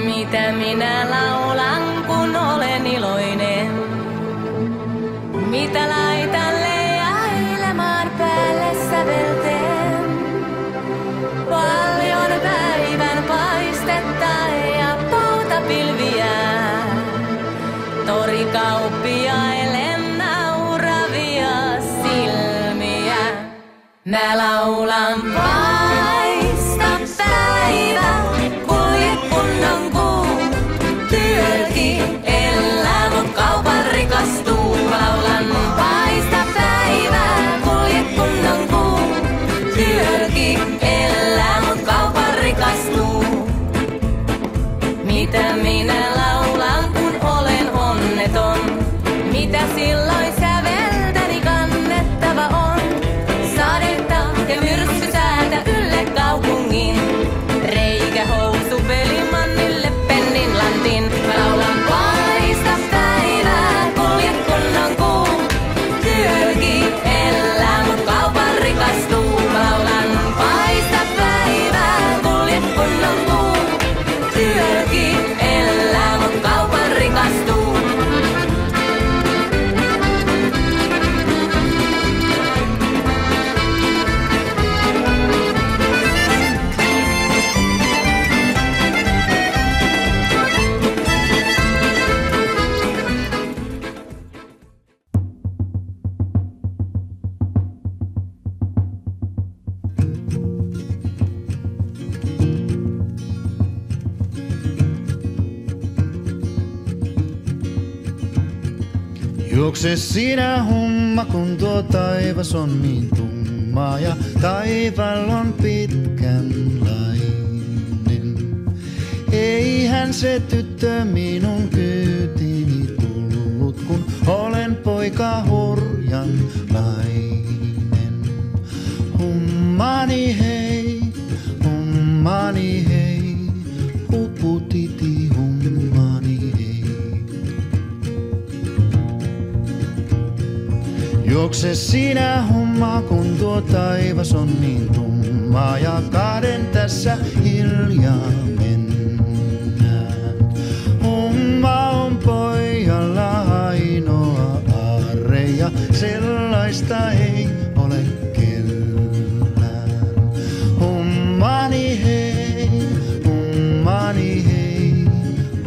Mitä minä laulan, kun olen iloinen? Mitä laitan leijailemaan päälle sävelteen? Paljon päivän paistetta ja poutapilviä. Torikauppiaille nauravia silmiä. Mä laulan paista päivä, kulje kunnon kuu. Työki elää, mut kaupan rikastuu. Laulan paista päivä, kulje kunnon kuu. Työki elää, mut kaupan rikastuu. Mitä minä laulan, kun olen onneton? Mitä silloin säveltäni kannettava on? Sadetta ja myrskysäätä ylle kaupungin. Reikä housu pelimannille pennin lantin. Mä laulan paista päivää, kulje kunnon kuu. Työki elää, mut kaupan rikastuu. Mä laulan paista päivää, kulje kunnon kuu. Työki elää, mut kaupan rikastuu. Juokse sinä humma, kun tuo taivas on niin tumma ja taivaalla on pitkänlainen. Eihän se tyttö minun kyytini tullut, kun olen poika hurjanlainen. Hummani hei, huputiti hummani hei. Juokse sinä humma, kun tuo taivas on niin tumma ja kahden tässä hiljaa mennään. Humma on pojalla ainoa aarre ja sellaista ei ole kellään. Hummani hei,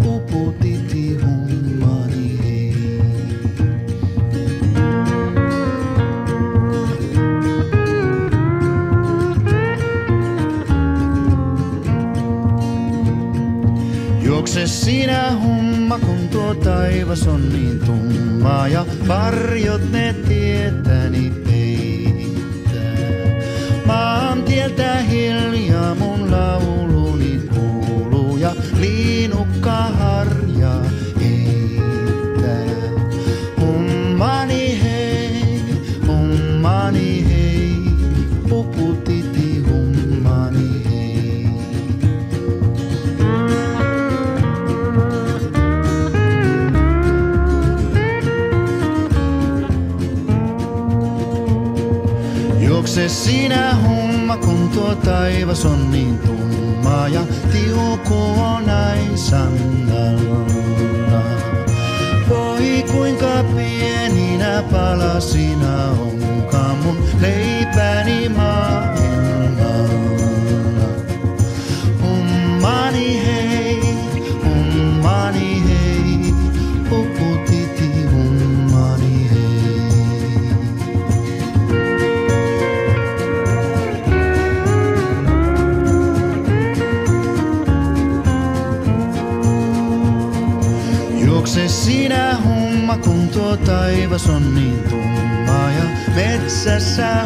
huputiti hummani hei. Juokse sinä humma, kun tuo taivas on niin tumma ja varjot ne tietäni peittää. Maantieltä hiljaa mun lauluni kuuluu ja liinukka harja heittää. Hummani hei, huputiti hummani hei. Juokse sinä humma, kun tuo taivas on niin tumma ja tiuku on aisangalla. Voi kuinka pieninä palasina onkaan mun leipäni maailmalla. Hummani hei, huputiti hummani hei. Juokse sinä humma, kun tuo taivas on niin tumma ja metsässä